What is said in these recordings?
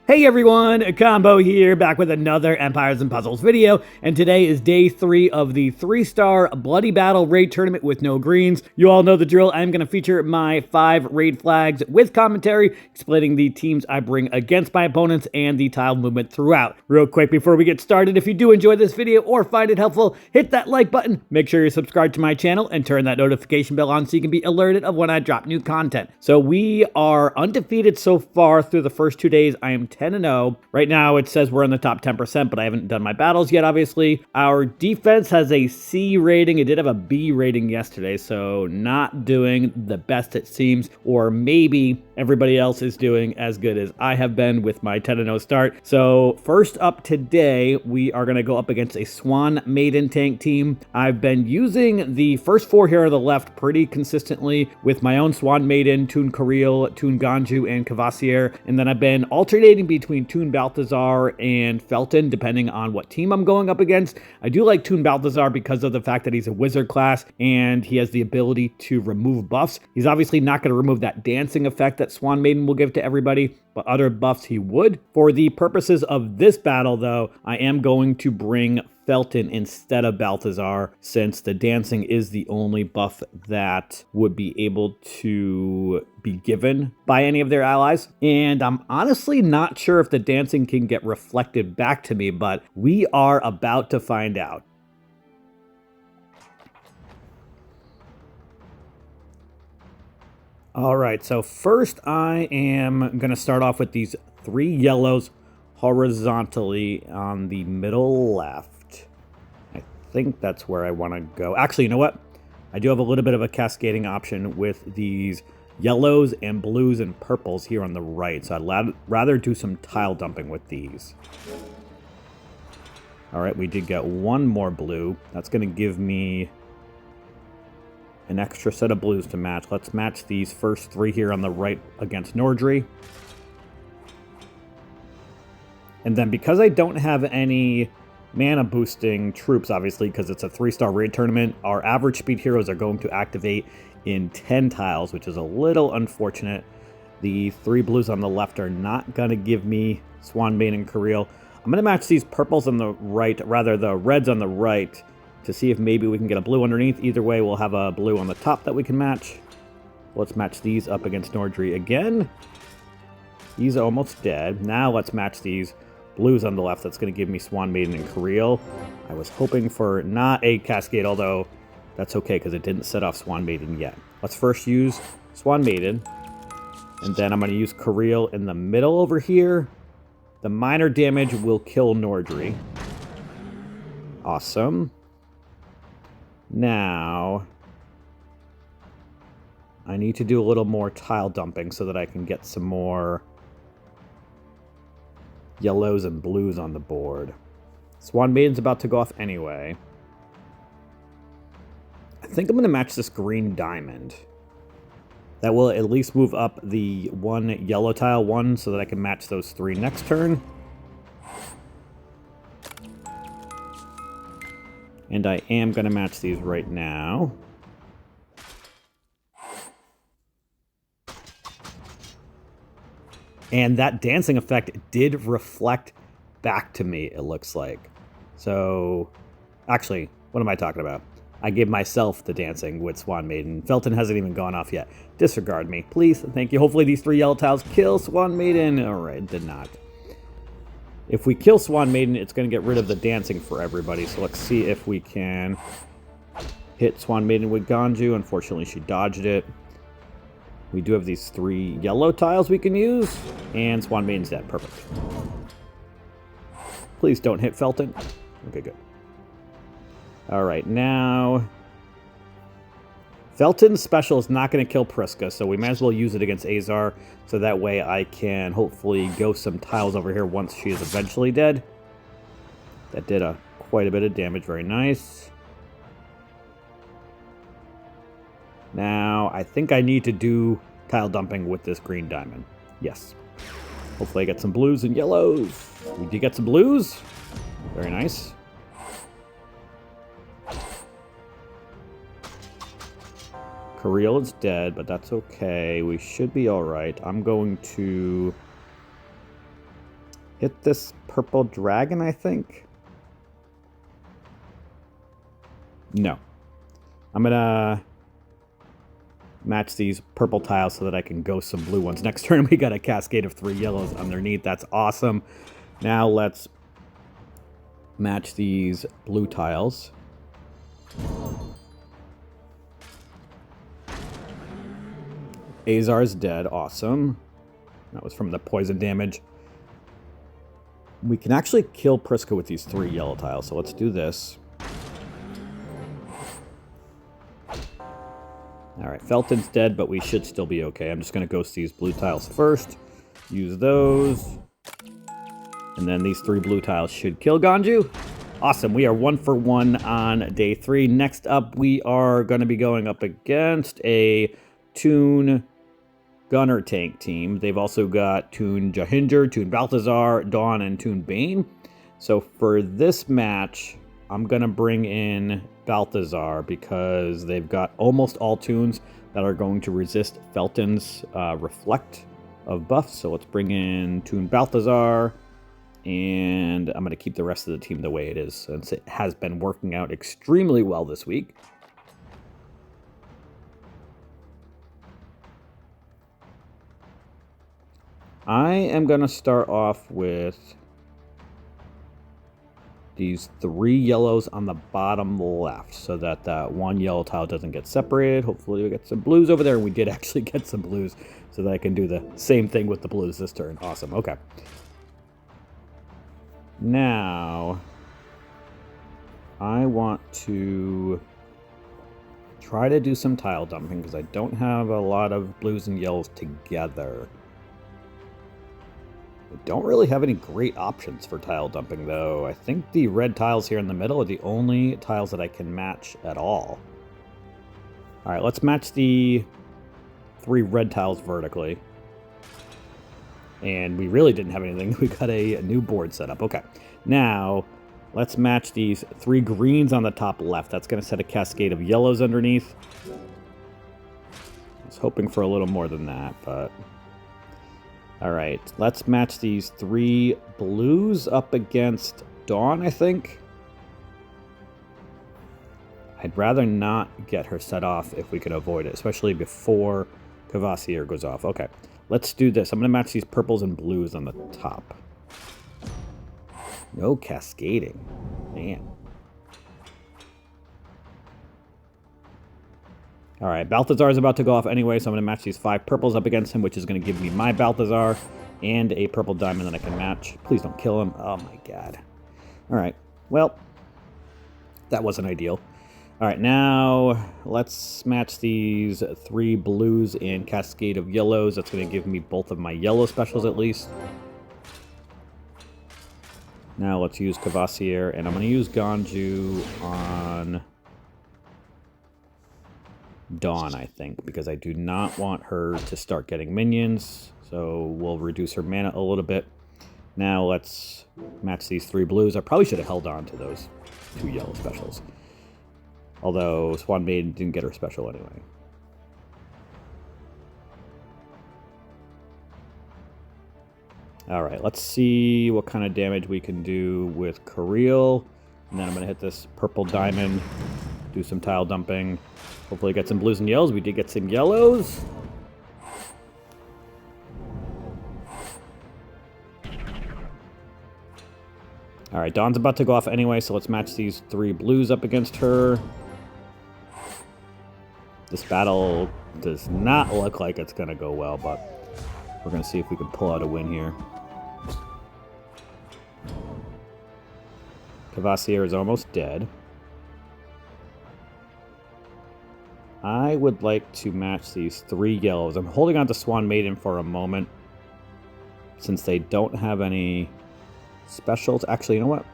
Hey everyone, Combo here, back with another Empires and Puzzles video, and today is day 3 of the 3-star Bloody Battle raid tournament with no greens. You all know the drill. I'm going to feature my 5 raid flags with commentary, explaining the teams I bring against my opponents and the tile movement throughout. Real quick before we get started, if you do enjoy this video or find it helpful, hit that like button, make sure you're subscribed to my channel, and turn that notification bell on so you can be alerted of when I drop new content. So we are undefeated so far through the first 2 days. I am 10-0. Right now it says we're in the top 10%, but I haven't done my battles yet, obviously. Our defense has a C rating. It did have a B rating yesterday, so not doing the best it seems, or maybe everybody else is doing as good as I have been with my 10-0 start. So first up today, we are going to go up against a Swan Maiden tank team. I've been using the first 4 here on the left pretty consistently with my own Swan Maiden, Toon Kirill, Toon Ganju, and Cavassier, and then I've been alternating between Toon Balthazar and Felton, depending on what team I'm going up against. I do like Toon Balthazar because of the fact that he's a wizard class and he has the ability to remove buffs. He's obviously not going to remove that dancing effect that Swan Maiden will give to everybody, but other buffs he would. For the purposes of this battle, though, I am going to bring Felton instead of Balthazar, since the dancing is the only buff that would be able to be given by any of their allies. And I'm honestly not sure if the dancing can get reflected back to me, but we are about to find out. All right, so first I am going to start off with these 3 yellows horizontally on the middle left. I think that's where I want to go. Actually, you know what? I do have a little bit of a cascading option with these yellows and blues and purples here on the right, so I'd rather do some tile dumping with these. All right, we did get 1 more blue. That's going to give me an extra set of blues to match. Let's match these first 3 here on the right against Nordri. And then because I don't have any mana boosting troops, obviously, because it's a 3-star raid tournament, our average speed heroes are going to activate in 10 tiles, which is a little unfortunate. The 3 blues on the left are not going to give me Swan Maiden and Kirill. I'm going to match these purples on the right, rather the reds on the right, to see if maybe we can get a blue underneath. Either way, we'll have a blue on the top that we can match. Let's match these up against Nordri again. He's almost dead. Now let's match these blues on the left. That's going to give me Swan Maiden and Kirill. I was hoping for not a cascade, although that's okay because it didn't set off Swan Maiden yet. Let's first use Swan Maiden, and then I'm going to use Kirill in the middle over here. The minor damage will kill Nordri. Awesome. Now I need to do a little more tile dumping so that I can get some more yellows and blues on the board. Swan Maiden's about to go off anyway. I think I'm going to match this green diamond. That will at least move up the 1 yellow tile 1 so that I can match those 3 next turn. And I am going to match these right now. And that dancing effect did reflect back to me, it looks like. So, actually, what am I talking about? I gave myself the dancing with Swan Maiden. Felton hasn't even gone off yet. Disregard me, please. Thank you. Hopefully these 3 yellow tiles kill Swan Maiden. All right, did not. If we kill Swan Maiden, it's going to get rid of the dancing for everybody. So let's see if we can hit Swan Maiden with Ganju. Unfortunately, she dodged it. We do have these 3 yellow tiles we can use, and Swan Maiden's dead. Perfect. Please don't hit Felton. Okay, good. All right, now Felton's special is not going to kill Priska, so we might as well use it against Azar, so that way I can hopefully go some tiles over here once she is eventually dead. That did quite a bit of damage. Very nice. Now, I think I need to do tile dumping with this green diamond. Yes. Hopefully I get some blues and yellows. We did get some blues. Very nice. Kirill is dead, but that's okay. We should be alright. I'm going to hit this purple dragon, I think. No. I'm gonna match these purple tiles so that I can ghost some blue ones. Next turn, we got a cascade of 3 yellows underneath. That's awesome. Now let's match these blue tiles. Azar's dead. Awesome. That was from the poison damage. We can actually kill Prisca with these 3 yellow tiles, so let's do this. Alright, Felton's dead, but we should still be okay. I'm just going to ghost these blue tiles first. Use those. And then these 3 blue tiles should kill Ganju. Awesome, we are 1 for 1 on day 3. Next up, we are going to be going up against a Toon Gunner tank team. They've also got Toon Jahinger, Toon Balthazar, Dawn, and Toon Bane. So for this match, I'm going to bring in Balthazar because they've got almost all toons that are going to resist Felton's Reflect of buffs. So let's bring in Toon Balthazar, and I'm going to keep the rest of the team the way it is since it has been working out extremely well this week. I am going to start off with these 3 yellows on the bottom left so that that 1 yellow tile doesn't get separated. Hopefully we get some blues over there, and we did actually get some blues so that I can do the same thing with the blues this turn. Awesome. Okay. Now, I want to try to do some tile dumping because I don't have a lot of blues and yellows together. I don't really have any great options for tile dumping, though. I think the red tiles here in the middle are the only tiles that I can match at all. All right, let's match the 3 red tiles vertically. And we really didn't have anything. We got a new board set up. Okay, now let's match these 3 greens on the top left. That's going to set a cascade of yellows underneath. I was hoping for a little more than that, but... All right, let's match these 3 blues up against Dawn, I think. I'd rather not get her set off if we can avoid it, especially before Kvasir goes off. Okay, let's do this. I'm going to match these purples and blues on the top. No cascading. Man. All right, Balthazar is about to go off anyway, so I'm going to match these 5 purples up against him, which is going to give me my Balthazar and a purple diamond that I can match. Please don't kill him. Oh, my God. All right, well, that wasn't ideal. All right, now let's match these 3 blues and cascade of yellows. That's going to give me both of my yellow specials at least. Now let's use Kvasir, and I'm going to use Ganju on Dawn, I think, because I do not want her to start getting minions, so we'll reduce her mana a little bit. Now let's match these 3 blues. I probably should have held on to those 2 yellow specials, although Swan Maiden didn't get her special anyway. All right, let's see what kind of damage we can do with Kirill, and then I'm going to hit this purple diamond, do some tile dumping. Hopefully get some blues and yellows. We did get some yellows. All right, Dawn's about to go off anyway, so let's match these 3 blues up against her. This battle does not look like it's going to go well, but we're going to see if we can pull out a win here. Kvasir is almost dead. I would like to match these 3 yellows. I'm holding on to Swan Maiden for a moment since they don't have any specials. Actually, you know what?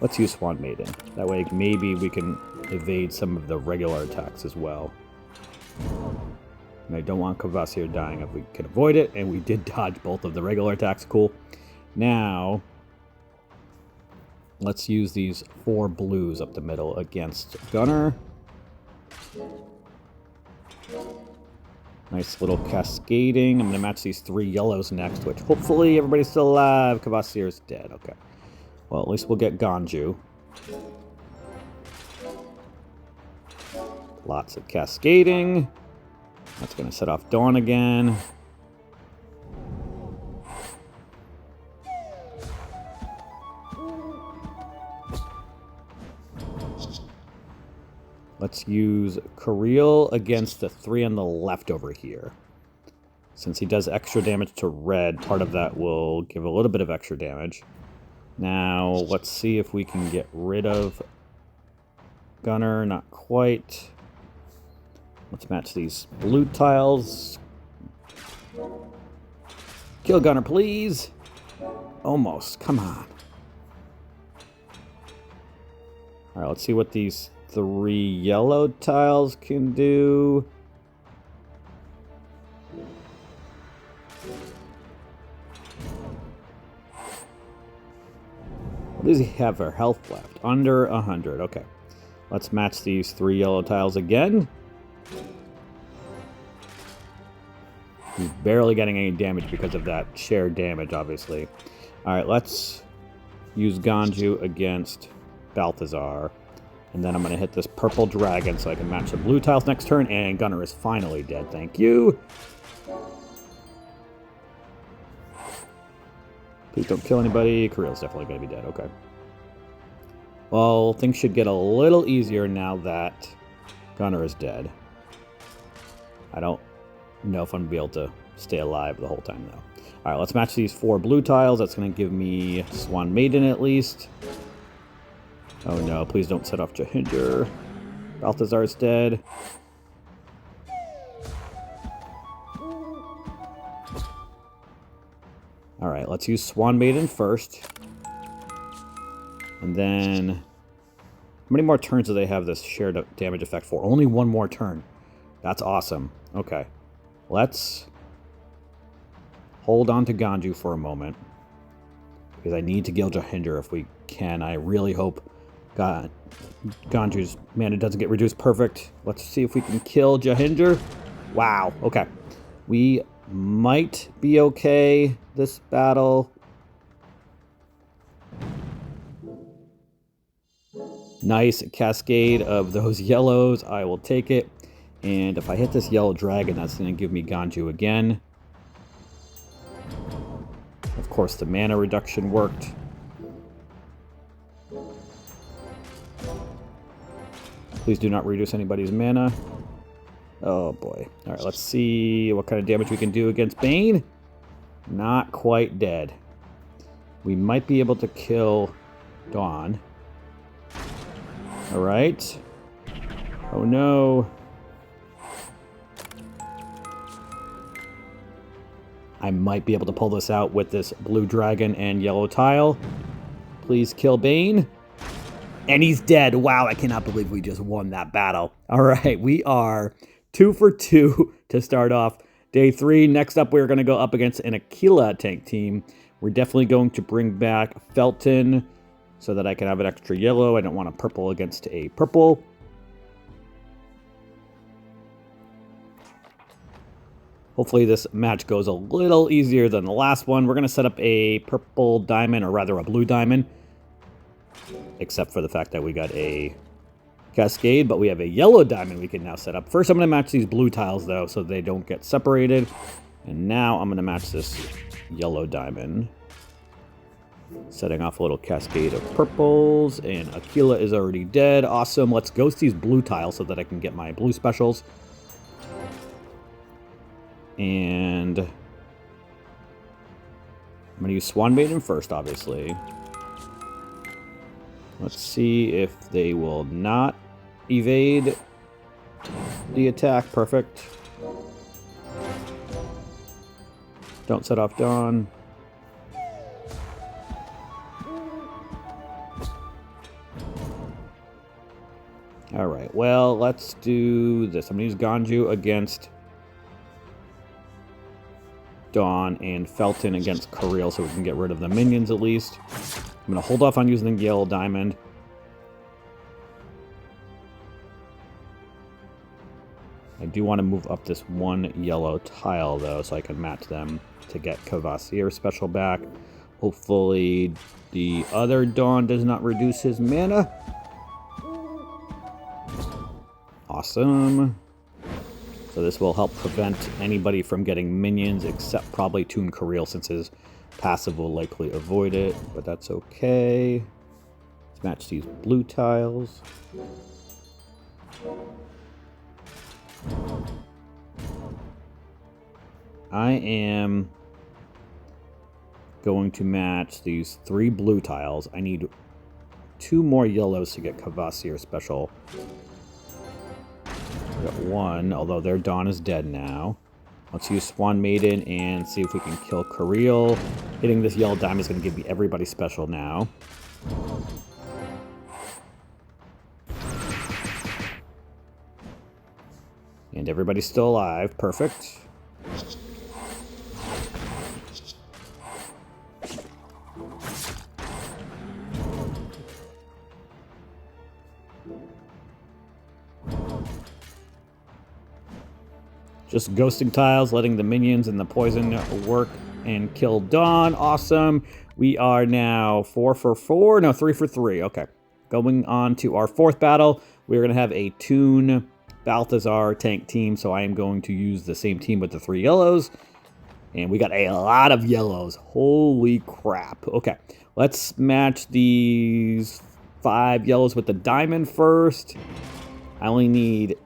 Let's use Swan Maiden. That way maybe we can evade some of the regular attacks as well. And I don't want Kvasir dying if we can avoid it, and we did dodge both of the regular attacks. Cool. Now, let's use these 4 blues up the middle against Gunner. Nice little cascading. I'm going to match these 3 yellows next, which hopefully everybody's still alive. Kvasir's dead. Okay. Well, at least we'll get Ganju. Lots of cascading. That's going to set off Dawn again. Let's use Kirill against the 3 on the left over here. Since he does extra damage to red, part of that will give a little bit of extra damage. Now, let's see if we can get rid of Gunner. Not quite. Let's match these blue tiles. Kill Gunner, please. Almost. Come on. Alright, let's see what these 3 yellow tiles can do. What does he have for health left? Under 100. Okay. Let's match these 3 yellow tiles again. He's barely getting any damage because of that shared damage, obviously. Alright, let's use Ganju against Balthazar. And then I'm going to hit this purple dragon so I can match the blue tiles next turn. And Gunner is finally dead. Thank you. Please don't kill anybody. Kirill's definitely going to be dead. Okay. Well, things should get a little easier now that Gunner is dead. I don't know if I'm going to be able to stay alive the whole time, though. Alright, let's match these 4 blue tiles. That's going to give me Swan Maiden at least. Oh no, please don't set off Jahinder. Balthazar's dead. Alright, let's use Swan Maiden first. And then... how many more turns do they have this shared damage effect for? Only 1 more turn. That's awesome. Okay. Let's hold on to Ganju for a moment. Because I need to kill Jahinder if we can. I really hope Ganju's mana doesn't get reduced. Perfect. Let's see if we can kill Jahinder. Wow. Okay. We might be okay this battle. Nice cascade of those yellows. I will take it. And if I hit this yellow dragon, that's going to give me Ganju again. Of course, the mana reduction worked. Please do not reduce anybody's mana. Oh boy. Alright, let's see what kind of damage we can do against Bane. Not quite dead. We might be able to kill Dawn. Alright. Oh no. I might be able to pull this out with this blue dragon and yellow tile. Please kill Bane. And he's dead. Wow, I cannot believe we just won that battle. All right, we are 2 for 2 to start off day 3. Next up, we're going to go up against an Aquila tank team. We're definitely going to bring back Felton so that I can have an extra yellow. I don't want a purple against a purple. Hopefully this match goes a little easier than the last one. We're going to set up a purple diamond, or rather a blue diamond. Except for the fact that we got a cascade, but we have a yellow diamond we can now set up. First, I'm going to match these blue tiles, though, so they don't get separated. And now I'm going to match this yellow diamond. Setting off a little cascade of purples, and Aquila is already dead. Awesome. Let's ghost these blue tiles so that I can get my blue specials. And I'm going to use Swan Maiden first, obviously. Let's see if they will not evade the attack. Perfect. Don't set off Dawn. Alright, well, let's do this. I'm going to use Ganju against Dawn and Felton against Kirill so we can get rid of the minions at least. I'm going to hold off on using the yellow diamond. I do want to move up this one yellow tile, though, so I can match them to get Kvasir special back. Hopefully the other Dawn does not reduce his mana. Awesome. So this will help prevent anybody from getting minions, except probably Toon Kirill, since his passive will likely avoid it, but that's okay. Let's match these blue tiles. I am going to match these 3 blue tiles. I need 2 more yellows to get Kvasir special. We got 1, although their Dawn is dead now. Let's use Swan Maiden and see if we can kill Kirill. Hitting this yellow diamond is going to give me everybody special now. And everybody's still alive. Perfect. Just ghosting tiles, letting the minions and the poison work and kill Dawn. Awesome. We are now 4 for 4. No, 3 for 3. Okay. Going on to our 4th battle. We're going to have a Toon Balthazar tank team, so I am going to use the same team with the 3 yellows. And we got a lot of yellows. Holy crap. Okay. Let's match these 5 yellows with the diamond first. I only need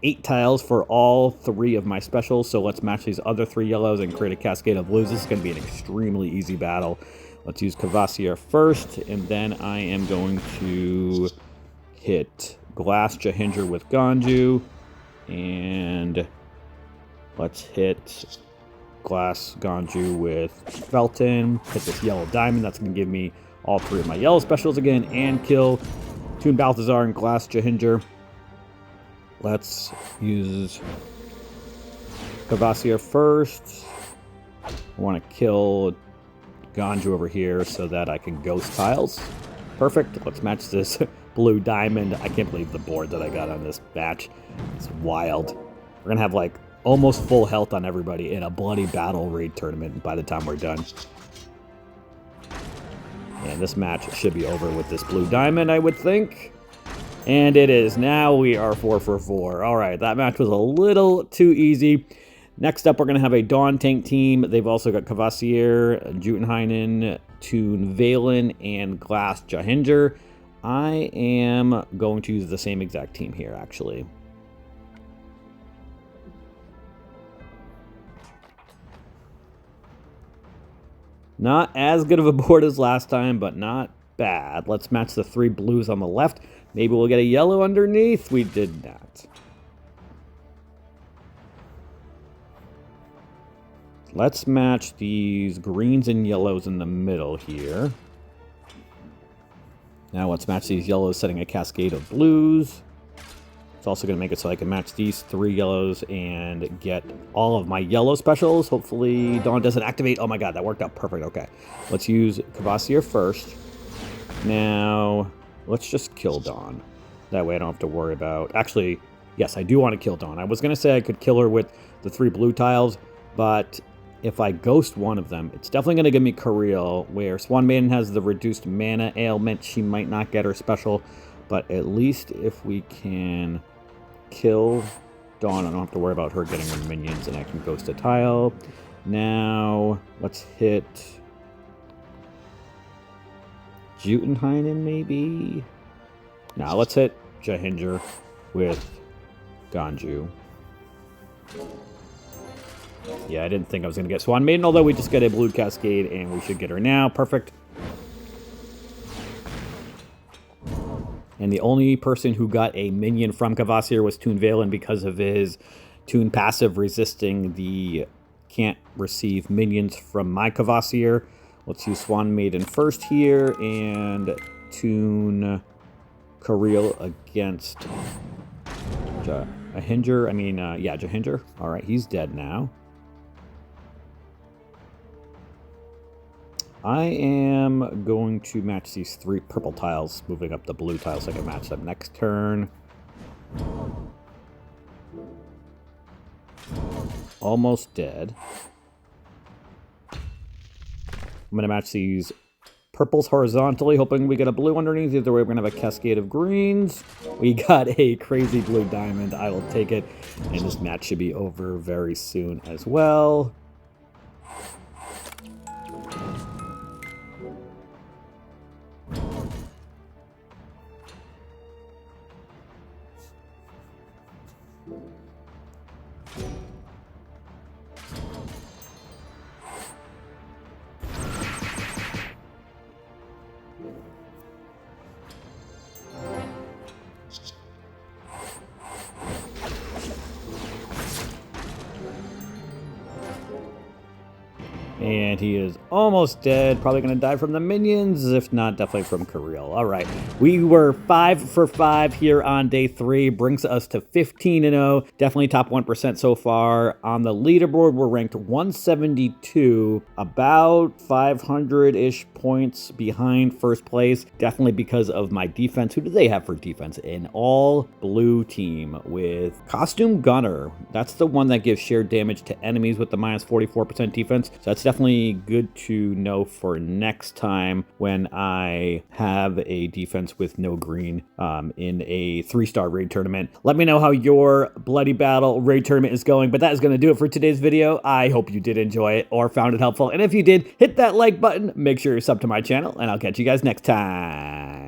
8 tiles for all 3 of my specials, so let's match these other 3 yellows and create a cascade of blues. This is going to be an extremely easy battle. Let's use Kvasir first, and then I am going to hit Glass Jahinder with Ganju, and let's hit Glass Ganju with Felton. Hit this yellow diamond. That's going to give me all 3 of my yellow specials again, and kill Toon Balthazar and Glass Jahinder. Let's use Kvasir first. I want to kill Ganju over here so that I can ghost tiles. Perfect. Let's match this blue diamond. I can't believe the board that I got on this batch. It's wild. We're going to have like almost full health on everybody in a bloody battle raid tournament by the time we're done. And this match should be over with this blue diamond, I would think. And it is. Now we are 4 for 4. All right, that match was a little too easy. Next up, we're going to have a Dawn tank team. They've also got Kvasir, Jotunheim, Toon Valen, and Glass Jahinder. I am going to use the same exact team here, actually. Not as good of a board as last time, but not bad. Let's match the 3 blues on the left. Maybe we'll get a yellow underneath. We did not. Let's match these greens and yellows in the middle here. Now let's match these yellows, setting a cascade of blues. It's also going to make it so I can match these 3 yellows and get all of my yellow specials. Hopefully Dawn doesn't activate. Oh my god, that worked out perfect. Okay, let's use Kvasir first. Now, let's just kill Dawn. That way I don't have to worry about... Actually, yes, I do want to kill Dawn. I was going to say I could kill her with the 3 blue tiles, but if I ghost one of them, it's definitely going to give me Kirill, where Swan Maiden has the reduced mana ailment. She might not get her special, but at least if we can kill Dawn, I don't have to worry about her getting her minions, and I can ghost a tile. Now, let's hit Jotunheim, maybe? Now let's hit Jahinder with Ganju. Yeah, I didn't think I was going to get Swan Maiden, although we just get a blue cascade, and we should get her now. Perfect. And the only person who got a minion from Kvasir was Toon Valen because of his Toon passive resisting the can't receive minions from my Kvasir. Let's use Swan Maiden first here, and Toon Kirill against Jahinder. Jahinder. All right, he's dead now. I am going to match these 3 purple tiles, moving up the blue tiles so I can match them next turn. almost dead. I'm going to match these purples horizontally, hoping we get a blue underneath. Either way, we're going to have a cascade of greens. We got a crazy blue diamond. I will take it. And this match should be over very soon as well. And he is almost dead. Probably going to die from the minions. If not, definitely from Kirill. All right. We were 5 for 5 here on day 3. Brings us to 15-0. Definitely top 1% so far. On the leaderboard, we're ranked 172. About 500-ish points behind first place. Definitely because of my defense. Who do they have for defense? An all-blue team with Costume Gunner. That's the one that gives shared damage to enemies with the minus 44% defense. So that's definitely good to know for next time when I have a defense with no green in a 3-star raid tournament. Let me know how your Bloody Battle raid tournament is going, but that is going to do it for today's video. I hope you did enjoy it or found it helpful, and if you did, hit that like button, make sure you're sub to my channel, and I'll catch you guys next time.